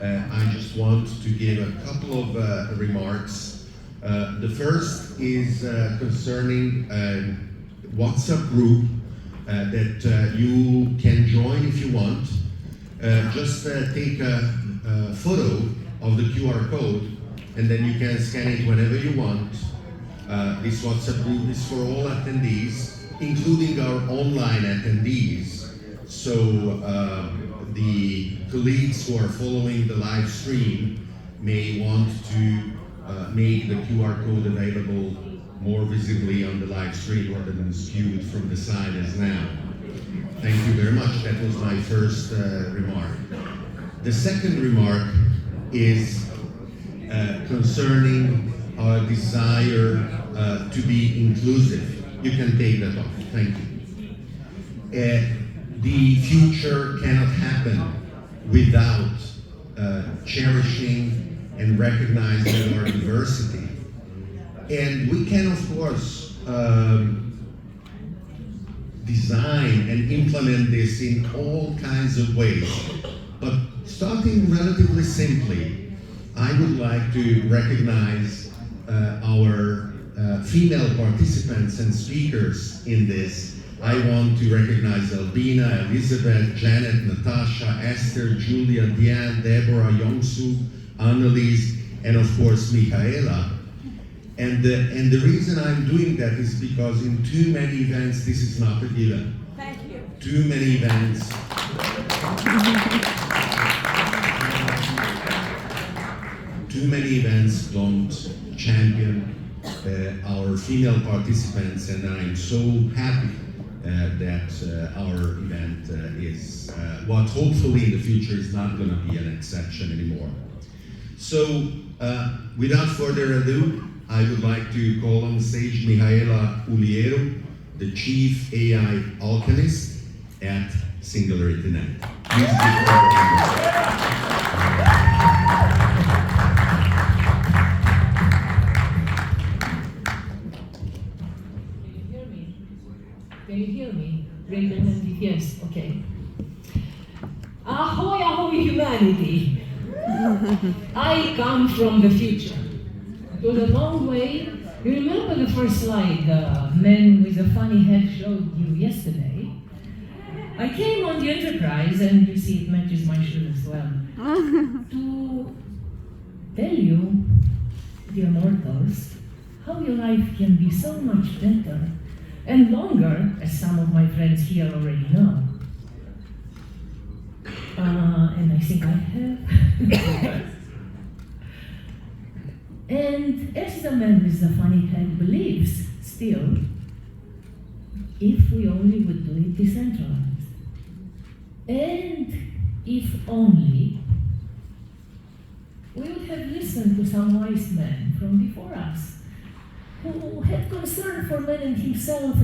I just want to give a couple of remarks. The first is concerning WhatsApp group that you can join if you want. Just take a photo of the QR code and then you can scan it whenever you want. This WhatsApp group is for all attendees, including our online attendees. So the colleagues who are following the live stream may want to make the QR code available more visibly on the live stream rather than skewed from the side as now. Thank you very much. That was my first remark. The second remark is concerning our desire to be inclusive. You can take that off. Thank you. The future cannot happen without cherishing and recognizing our diversity. And we can, of course, design and implement this in all kinds of ways. But starting relatively simply, I would like to recognize our female participants and speakers in this. I want to recognize Albina, Elizabeth, Janet, Natasha, Esther, Julia, Diane, Deborah, Yongsu, Annalise, and of course Mihaela. And the reason I'm doing that is because in too many events this is not a given. Thank you. Too many events. Too many events don't champion our female participants, and I'm so happy that our event is what hopefully in the future is not going to be an exception anymore. So without further ado, I would like to call on stage Mihaela Ulieru, the Chief AI Alchemist at Singularity.net. Please give her a Can you hear me? Raise your hand if yes, okay. Ahoy, ahoy, humanity! I come from the future. It was a long way. You remember the first slide the man with the funny head showed you yesterday? I came on the Enterprise, and you see it matches my shirt as well, to tell you, dear mortals, how your life can be so much better and longer, as some of my friends here already know. And I think I have. And as the man with the funny head believes, still, if we only would do it decentralized, and if only we would have listened to some wise men from before us, who had concern for man and himself,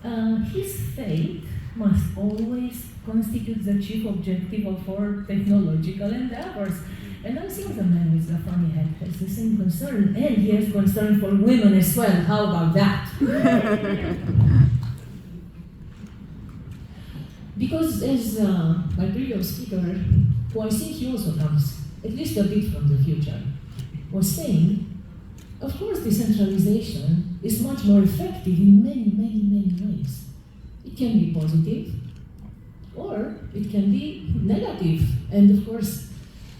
and his fate must always constitute the chief objective of our technological endeavors. And I think the man with the funny head has the same concern, and he has concern for women as well. How about that? Because as my previous speaker, who I think he also comes at least a bit from the future, was saying, of course decentralization is much more effective in many, many, many ways. It can be positive, or it can be negative. And of course,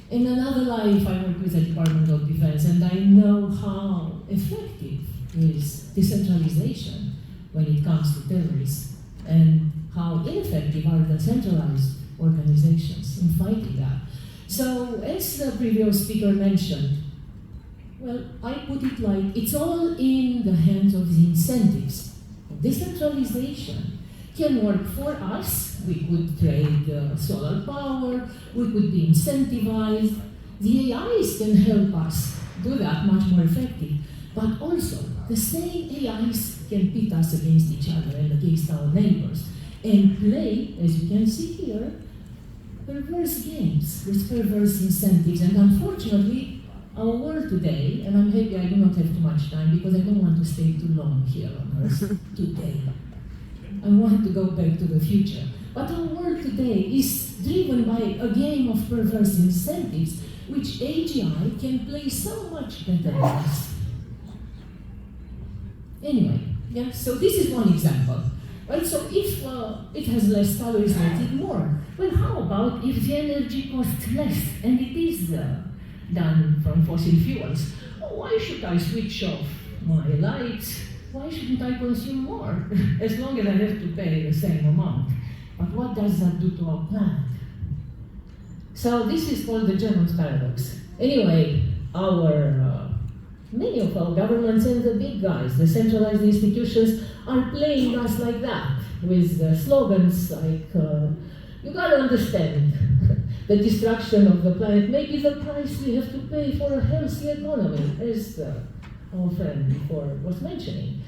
in another life, I work with the Department of Defense, and I know how effective is decentralization when it comes to terrorists, and how ineffective are the centralized organizations in fighting that. So, as the previous speaker mentioned, well, I put it like, it's all in the hands of the incentives. Decentralization can work for us. We could trade solar power, we could be incentivized. The AIs can help us do that much more effective. But also, the same AIs can pit us against each other and against our neighbors and play, as you can see here, perverse games with perverse incentives. And unfortunately, our world today, and I'm happy I do not have too much time because I don't want to stay too long here on Earth today. I want to go back to the future. But our world today is driven by a game of perverse incentives, which AGI can play so much better than us. Anyway, yeah, so this is one example. Right, so if it has less calories, let it more. Well, how about if the energy costs less and it is done from fossil fuels? Why should I switch off my lights? Why shouldn't I consume more? As long as I have to pay the same amount. But what does that do to our planet? So this is called the German paradox. Anyway, many of our governments and the big guys, the centralized institutions, are playing us like that, with slogans like, you gotta understand, the destruction of the planet may be the price we have to pay for a healthy economy, as our friend before was mentioning.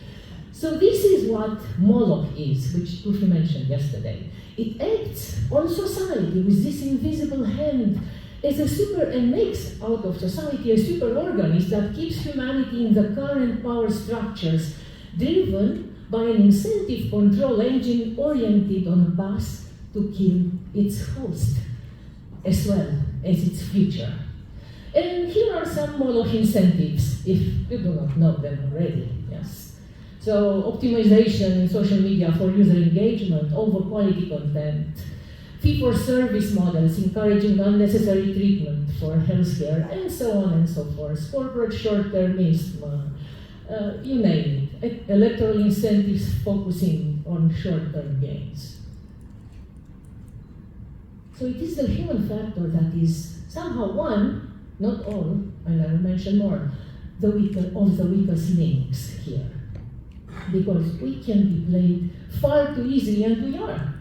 So this is what Moloch is, which Tufi mentioned yesterday. It acts on society with this invisible hand as and makes out of society a superorganism that keeps humanity in the current power structures, driven by an incentive control engine oriented on a path to kill its host, as well as its future. And here are some Moloch incentives, if you do not know them already, yes. So optimization in social media for user engagement, over quality content, fee-for-service models encouraging unnecessary treatment for healthcare, and so on and so forth, corporate short-termism, you name it, electoral incentives focusing on short-term gains. So it is the human factor that is somehow one, not all, and I will mention more, the weakest links here. Because we can be played far too easily, and we are.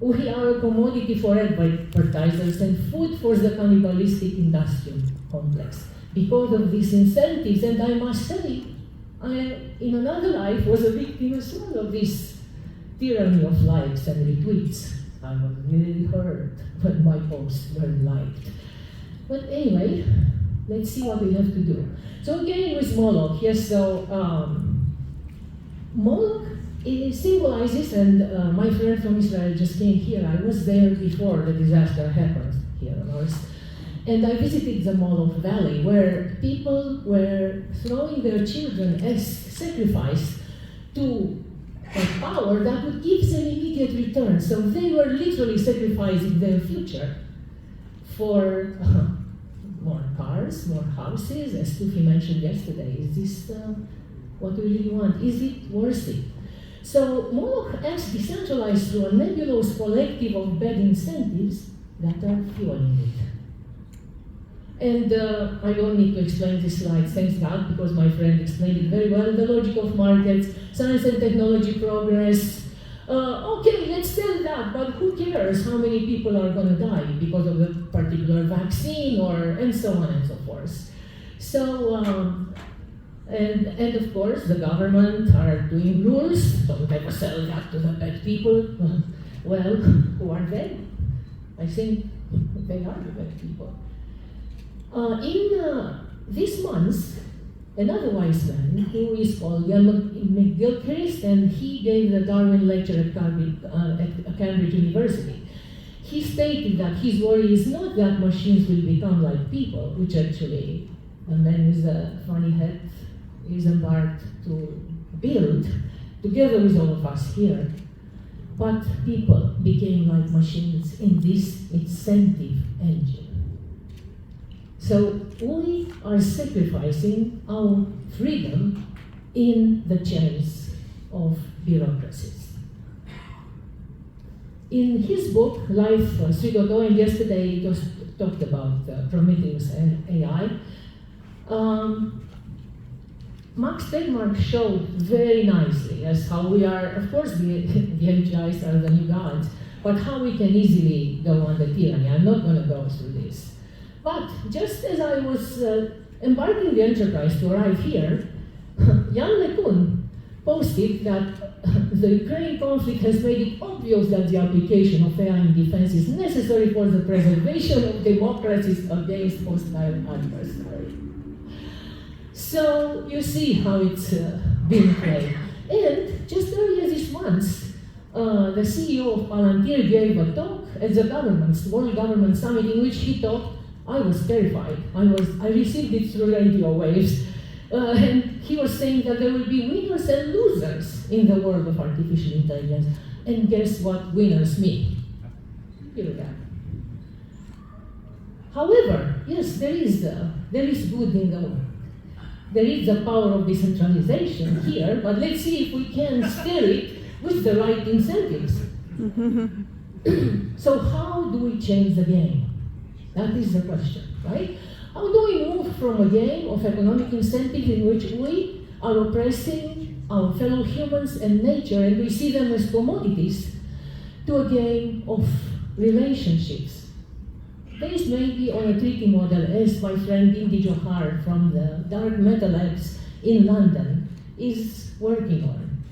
We are a commodity for advertisers and food for the cannibalistic industrial complex. Because of these incentives, and I must say, I, in another life, was a victim as well of this tyranny of likes and retweets. I was really hurt when my posts were liked. But anyway, let's see what we have to do. So again with Moloch, yes, so Moloch symbolizes, and my friend from Israel just came here. I was there before the disaster happened here on Earth. And I visited the Moloch Valley, where people were throwing their children as sacrifice to a power that would give them immediate return. So they were literally sacrificing their future for more cars, more houses, as Tufi mentioned yesterday. Is this what we really want? Is it worth it? So Moloch acts decentralized through a nebulous collective of bad incentives that are fueling it. And I don't need to explain this slide, thanks God, because my friend explained it very well. The logic of markets, science and technology progress. Okay, let's sell that, but who cares how many people are going to die because of a particular vaccine, and so on and so forth. So, and of course, the government are doing rules, don't ever sell that to the bad people. Well, who are they? I think they are the bad people. In this month, another wise man, who is called Jan McGilchrist, and he gave the Darwin lecture at Cambridge University. He stated that his worry is not that machines will become like people, which actually a man with a funny hat is embarked to build, together with all of us here, but people became like machines in this incentive engine. So we are sacrificing our freedom in the chains of bureaucracies. In his book, Life 3.0, and yesterday it was talked about Prometheus and AI, Max Tegmark showed very nicely as how we are, of course, the AGIs are the new gods, but how we can easily go under tyranny. I'm not going to go through this. But just as I was embarking the enterprise to arrive here, Jan LeCun posted that the Ukraine conflict has made it obvious that the application of AI in defense is necessary for the preservation of democracies against hostile adversaries. So you see how it's being played. And just earlier this month, the CEO of Palantir gave a talk at the World Government Summit in which he talked. I was terrified. I received it through radio waves. And he was saying that there will be winners and losers in the world of artificial intelligence. And guess what winners mean? Here we are. However, yes, there is good in the world. There is the power of decentralization here, but let's see if we can steer it with the right incentives. So how do we change the game? That is the question, right? How do we move from a game of economic incentives in which we are oppressing our fellow humans and nature and we see them as commodities to a game of relationships, based maybe on a treaty model as my friend Indy Johar from the Dark Metal Labs in London is working on.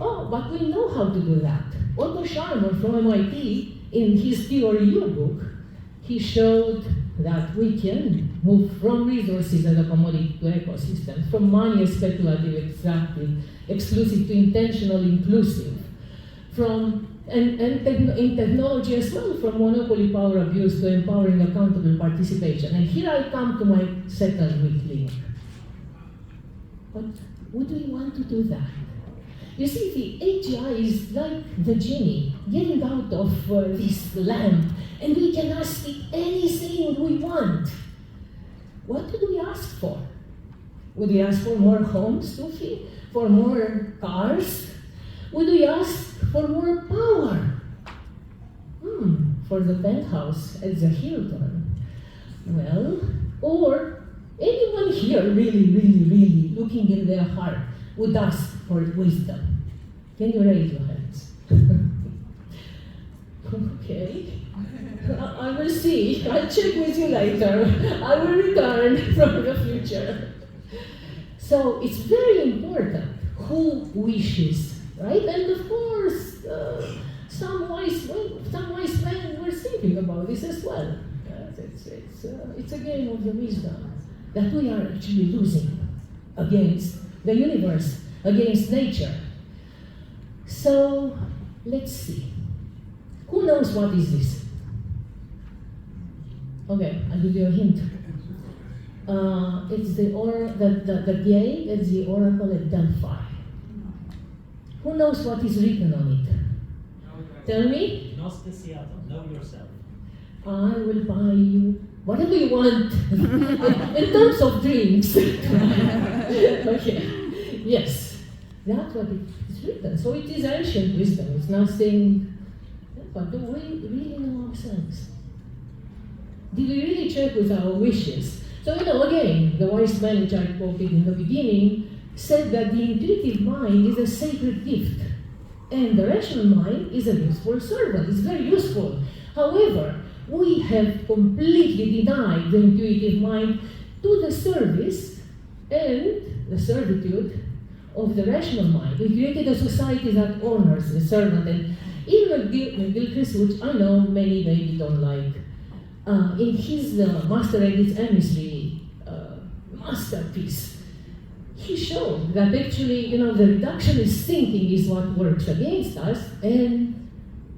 Oh, but we know how to do that. Otto Scharmer from MIT, in his theory yearbook, he showed that we can move from resources as a commodity to ecosystems, from money as speculative, extractive, exclusive to intentional, inclusive, in technology as well, from monopoly power abuse to empowering accountable participation. And here I come to my second weak link. But would we want to do that? You see, the AGI is like the genie getting out of this lamp, and we can ask it anything we want. What would we ask for? Would we ask for more homes, Tufi? For more cars? Would we ask for more power? For the penthouse at the Hilton? Well, or anyone here really looking in their heart would ask for wisdom. Can you raise your hands? Okay. I will see. I'll check with you later. I will return from the future. So it's very important who wishes, right? And of course, some wise men were thinking about this as well. It's a game of the wisdom that we are actually losing against the universe, against nature. So let's see. Who knows what is this? Okay, I'll give you a hint. It's the gate at the Oracle at Delphi. Who knows what is written on it? Tell me. Gnosticism, know yourself. I will buy you whatever you want in terms of drinks. Okay, yes, that's what it is written. So it is ancient wisdom. It's nothing. But do we really know ourselves? Did we really check with our wishes? So again, the wise man which I quoted in the beginning said that the intuitive mind is a sacred gift, and the rational mind is a useful servant. It's very useful. However, we have completely denied the intuitive mind to the service and the servitude of the rational mind. We created a society that honors the servant, and even Gilchrist, which I know many maybe don't like, in his Master and its Emissary masterpiece, he showed that actually, the reductionist thinking is what works against us, and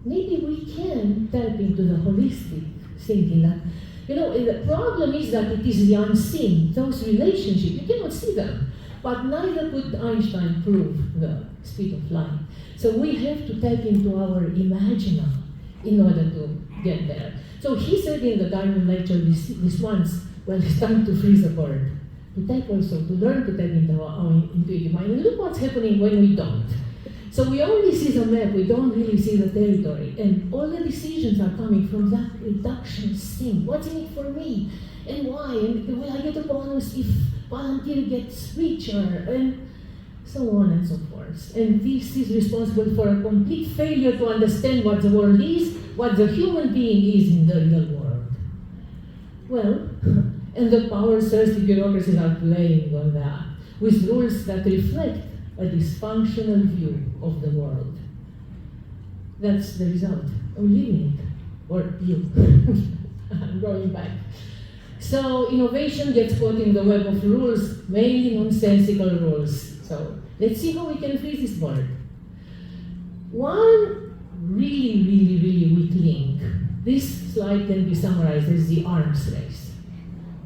maybe we can tap into the holistic thinking that, the problem is that it is the unseen, those relationships, you cannot see them, but neither could Einstein prove the speed of light. So we have to tap into our imaginal in order to get there. So he said in the Diamond Lecture this once, well, it's time to freeze a bird, to learn to tap into our intuitive mind. And look what's happening when we don't. So we only see the map, we don't really see the territory. And all the decisions are coming from that reductionist thing. What's in it for me? And why? And will I get a bonus if Palantir gets richer? And so on and so forth. And this is responsible for a complete failure to understand what the world is, what the human being is in the real world. Well, and the power-thirsty bureaucracies are playing on that, with rules that reflect a dysfunctional view of the world. That's the result. I'm living it, or you. I'm going back. So innovation gets caught in the web of rules, mainly nonsensical rules. So let's see how we can freeze this bird. One really weak link. This slide can be summarized as the arms race.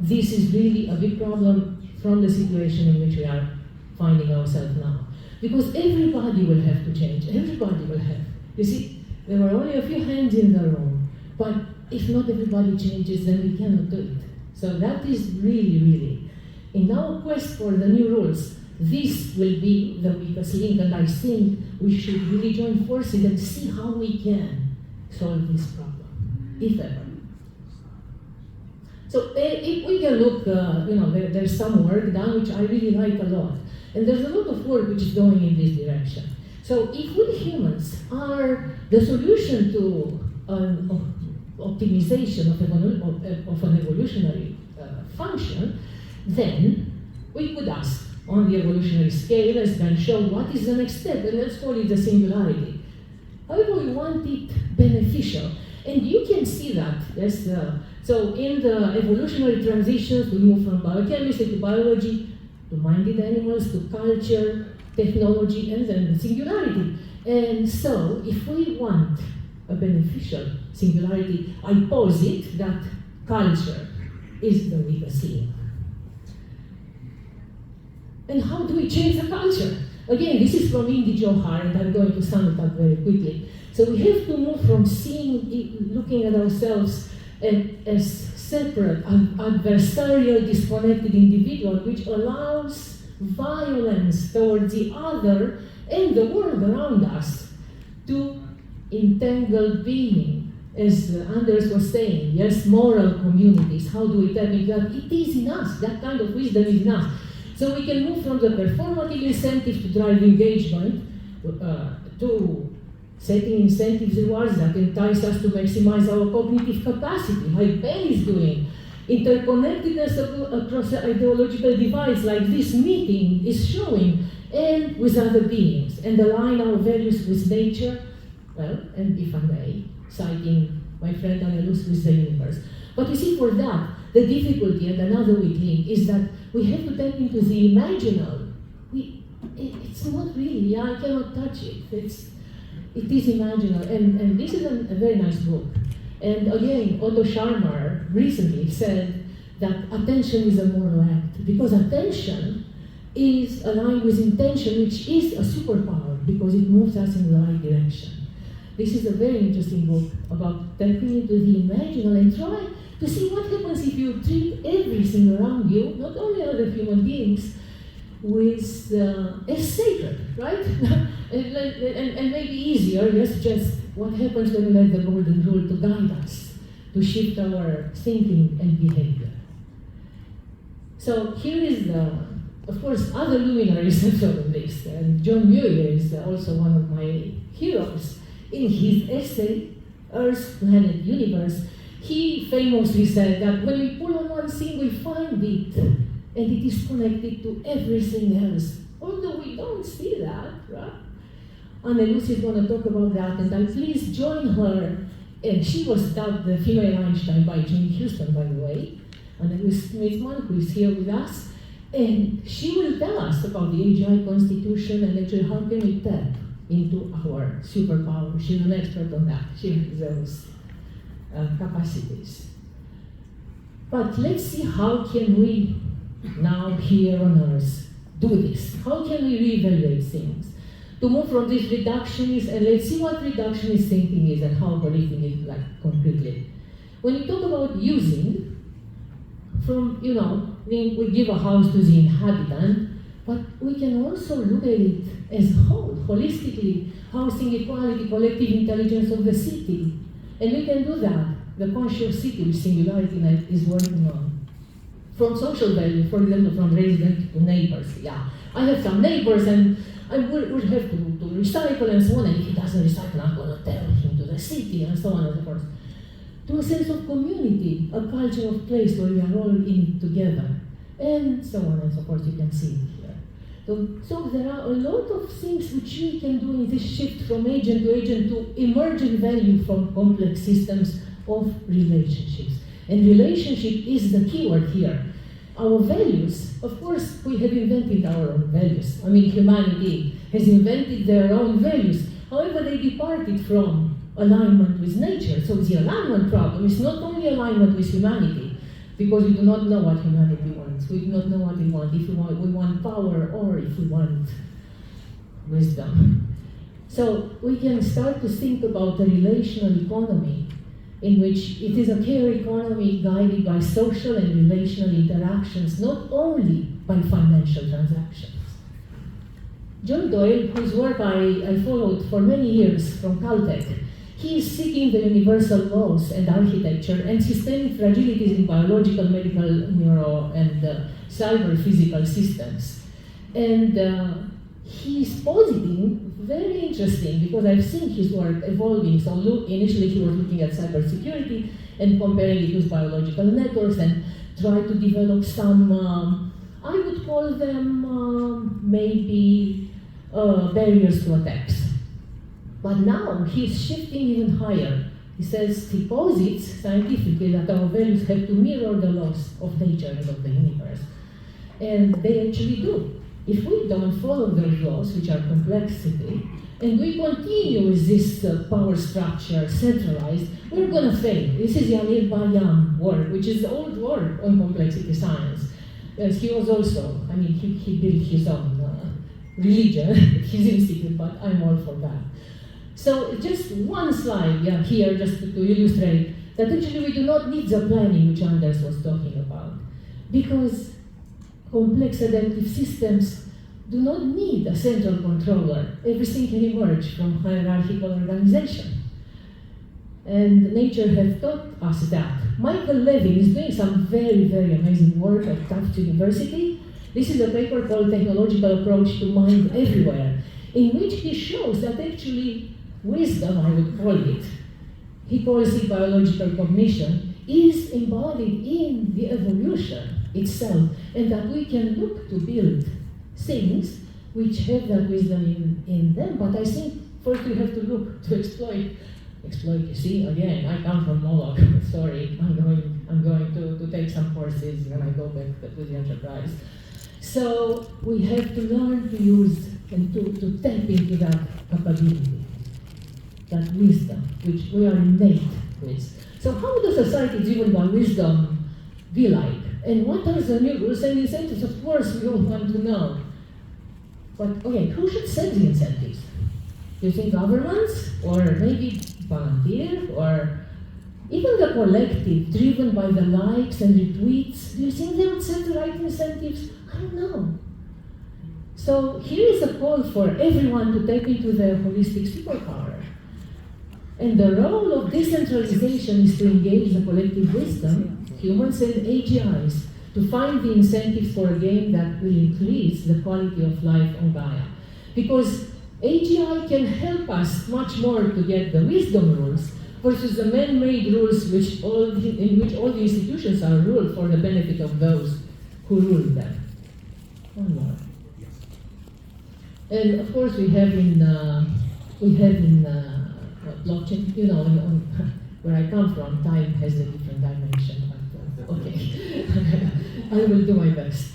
This is really a big problem from the situation in which we are finding ourselves now. Because everybody will have to change, everybody will have. You see, there were only a few hands in the room, but if not everybody changes, then we cannot do it. So that is really, in our quest for the new rules, this will be the weakest link, and I think we should really join forces and see how we can solve this problem, if ever. So if we can look, there's some work done which I really like a lot, and there's a lot of work which is going in this direction. So if we humans are the solution to optimization of an evolutionary function, then we could ask on the evolutionary scale, as Ben showed, what is the next step? And let's call it the singularity. However, we want it beneficial. And you can see that. So in the evolutionary transitions, we move from biochemistry to biology, to minded animals, to culture, technology, and then the singularity. And so, if we want a beneficial singularity, I posit that culture is the weakest link. And how do we change the culture? Again, this is from Indy Johar, and I'm going to sum it up very quickly. So we have to move from looking at ourselves as separate, adversarial, disconnected individual, which allows violence towards the other and the world around us, to entangled being, as Anders was saying, yes, moral communities. How do we tap into that? It is in us, that kind of wisdom is in us. So we can move from the performative incentives to drive engagement, to setting incentives rewards that entice us to maximize our cognitive capacity, like Ben is doing. Interconnectedness across ideological divides, like this meeting is showing, and with other beings, and align our values with nature, well, and if I may, citing my friend Annelus, with the universe. But you see, for that, the difficulty, and another weak link, is that we have to tap into the imaginal. It's not really, I cannot touch it. It is imaginal, and this is a very nice book. And again, Otto Scharmer recently said that attention is a moral act, because attention is aligned with intention, which is a superpower, because it moves us in the right direction. This is a very interesting book about tapping into the imaginal and try to see what happens if you treat everything around you, not only other human beings, with as sacred, right? and maybe easier, yes, just what happens when we let the golden rule to guide us, to shift our thinking and behavior. So here is of course, other luminaries have shown this, and John Muir is also one of my heroes. In his essay, Earth, Planet, Universe, he famously said that when we pull on one thing, we find it, and it is connected to everything else, although we don't see that, right? Annelus is going to talk about that, and I'll please join her. And she was dubbed the female Einstein by Jim Houston, by the way. Annelus Smithman, who is here with us, and she will tell us about the AGI constitution and actually how can we tap into our superpower. She's an expert on that. She has those capacities. But let's see how can we now here on Earth do this. How can we reevaluate things? To move from this reductionist, and let's see what reductionist thinking is and how believing it like concretely. When you talk about using, from, we give a house to the inhabitant, but we can also look at it as whole, holistically, housing equality, collective intelligence of the city. And we can do that, the conscious city which Singularity is working on. From social value, for example, from resident to neighbors. Yeah, I have some neighbors and I would have to recycle and so on, and if he doesn't recycle, I'm going to tell him to the city and so on and so forth. To a sense of community, a culture of place where we are all in it together, and so on and so forth. You can see it here. So there are a lot of things which we can do in this shift from agent to emergent value from complex systems of relationships. And relationship is the keyword here. Our values, of course, we have invented our own values. I mean, humanity has invented their own values. However, they departed from alignment with nature. So the alignment problem is not only alignment with humanity, because we do not know what humanity wants. We do not know what we want. If we want power, or if we want wisdom. So we can start to think about a relational economy in which it is a care economy guided by social and relational interactions, not only by financial transactions. John Doyle, whose work I followed for many years from Caltech, he is seeking the universal laws and architecture and systemic fragilities in biological, medical, neuro, and cyber physical systems. And he is positing, very interesting, because I've seen his work evolving. So initially he was looking at cybersecurity and comparing it with biological networks and tried to develop some, I would call them maybe barriers to attacks. But now he's shifting even higher. He says, he posits scientifically that our values have to mirror the laws of nature and of the universe. And they actually do. If we don't follow those laws, which are complexity, and we continue with this power structure centralized, we're going to fail. This is Yanir Bayam work, which is old work on complexity science. Yes, he was also, I mean, he built his own religion, his institute, but I'm all for that. So just one slide here, just to illustrate that actually we do not need the planning which Anders was talking about, because complex adaptive systems do not need a central controller. Everything can emerge from hierarchical organization. And nature has taught us that. Michael Levin is doing some very, very amazing work at Tufts University. This is a paper called Technological Approach to Mind Everywhere, in which he shows that actually wisdom, I would call it, he calls it biological cognition, is embodied in the evolution itself, and that we can look to build things which have that wisdom in them. But I think first we have to look to exploit, you see, again, I come from Moloch, sorry, I'm going to take some courses when I go back to the enterprise. So we have to learn to use and to tap into that capability, that wisdom, which we are innate with. So how does society driven by wisdom be like? And what are the new rules and incentives? Of course, we all want to know. But okay, who should set the incentives? Do you think governments, or maybe volunteer, or even the collective, driven by the likes and retweets? Do you think they would set the right incentives? I don't know. So here is a call for everyone to tap into their holistic superpower. And the role of decentralization is to engage the collective wisdom, humans and AGIs, to find the incentives for a game that will increase the quality of life on Gaia. Because AGI can help us much more to get the wisdom rules versus the man-made rules in which all the institutions are ruled for the benefit of those who rule them. One more. And of course we have in blockchain, you know, where I come from, time has a different dimension, but okay. I will do my best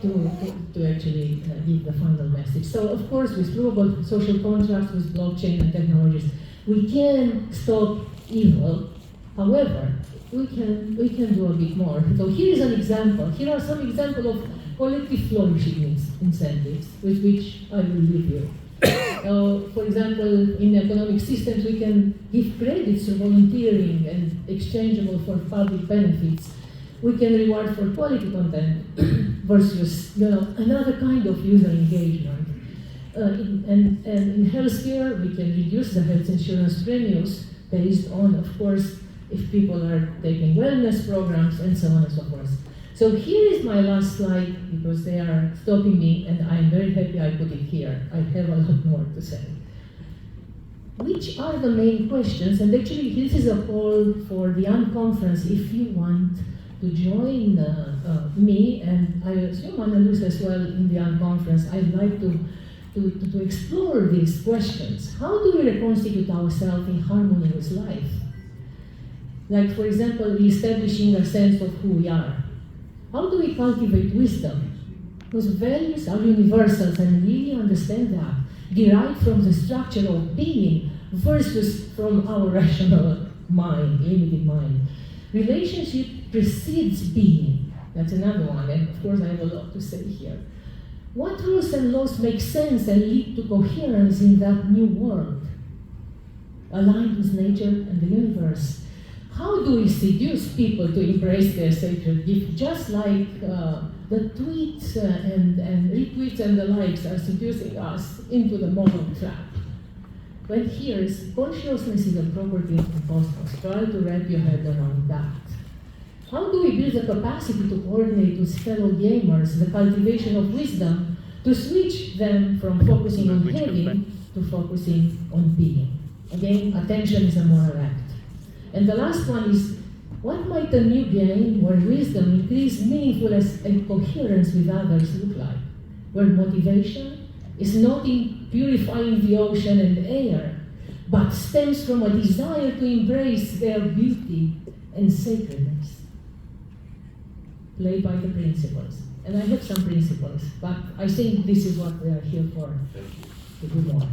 to actually give the final message. So of course, with global social contracts, with blockchain and technologies, we can stop evil. However, we can do a bit more. So here is an example. Here are some examples of collective flourishing incentives with which I will leave you. For example, in economic systems, we can give credits for volunteering and exchangeable for public benefits. We can reward for quality content versus, you know, another kind of user engagement. And in healthcare, we can reduce the health insurance premiums based on, of course, if people are taking wellness programs and so on and so forth. So here is my last slide, because they are stopping me, and I'm very happy I put it here. I have a lot more to say. Which are the main questions? And actually, this is a call for the unconference. If you want to join me, and I assume Annalise as well in the unconference, I'd like to explore these questions. How do we reconstitute ourselves in harmony with life? Like, for example, establishing a sense of who we are. How do we cultivate wisdom? Because values are universals, and really understand that. derived from the structure of being versus from our rational mind, limited mind. Relationship precedes being. That's another one, and of course I have a lot to say here. What rules and laws make sense and lead to coherence in that new world, aligned with nature and the universe? How do we seduce people to embrace their sacred gift, just like the tweets and retweets and the likes are seducing us into the moral trap? Well, here's consciousness is a property of the cosmos. Try to wrap your head around that. How do we build the capacity to coordinate with fellow gamers, the cultivation of wisdom, to switch them from focusing on having to focusing on being? Again, attention is a moral act. And the last one is, what might a new game where wisdom, increased meaningfulness and coherence with others look like? Where motivation is not in purifying the ocean and air, but stems from a desire to embrace their beauty and sacredness. Play by the principles. And I have some principles, but I think this is what we are here for, to do more.